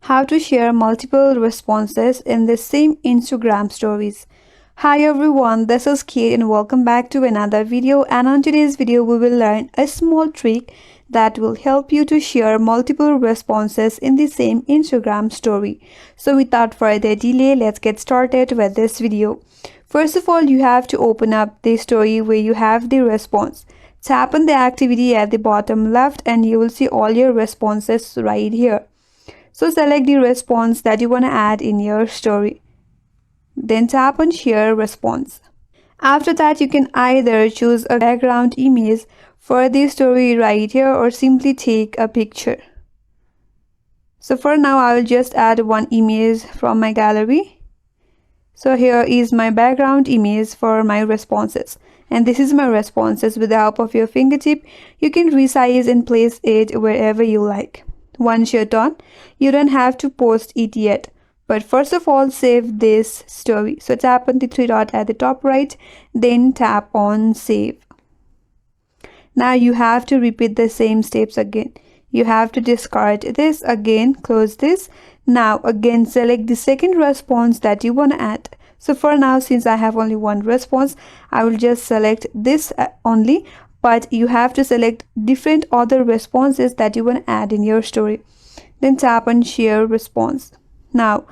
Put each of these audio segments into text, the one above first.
How to share multiple responses in the same Instagram stories. Hi everyone, this is Kate and welcome back to another video, and on today's video we will learn a small trick that will help you to share multiple responses in the same Instagram story. So without further delay, let's get started with this video. First of all, you have to open up the story where you have the response. Tap on the activity at the bottom left and you will see all your responses right here. So select the response that you want to add in your story. Then tap on share response. After that, you can either choose a background image for the story right here or simply take a picture. So for now, I will just add one image from my gallery. So here is my background image for my responses. And this is my responses. With the help of your fingertip, you can resize and place it wherever you like. Once you're done, you don't have to post it yet. But first of all, save this story. So tap on the three dot at the top right, then tap on save. Now you have to repeat the same steps again. You have to discard this again, close this. Now again select the second response that you want to add. So for now, since I have only one response, I will just select this only. But you have to select different other responses that you want to add in your story. Then tap on share response. Now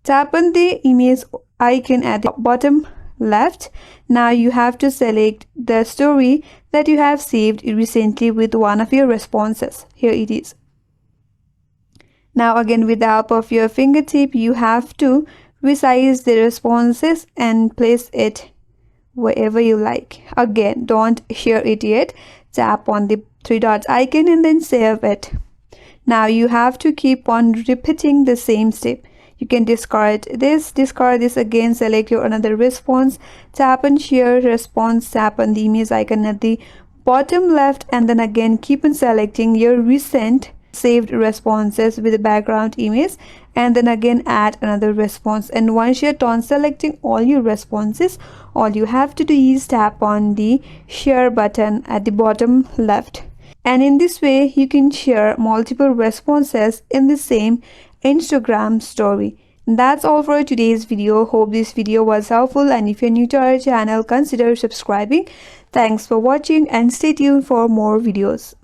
tap on the image icon at the bottom left. Now you have to select the story that you have saved recently with one of your responses. Here it is. Now again, with the help of your fingertip, you have to resize the responses and place it wherever you like. Again, don't share it yet. Tap on the three dots icon and then save it. Now you have to keep on repeating the same step. You can discard this again, select your another response, tap on share response, tap on the image icon at the bottom left, and then again keep on selecting your recent saved responses with the background image, and then again add another response. And once you're done selecting all your responses, all you have to do is tap on the share button at the bottom left. And in this way, you can share multiple responses in the same Instagram story. That's all for today's video. Hope this video was helpful, and if you're new to our channel, consider subscribing. Thanks for watching and stay tuned for more videos.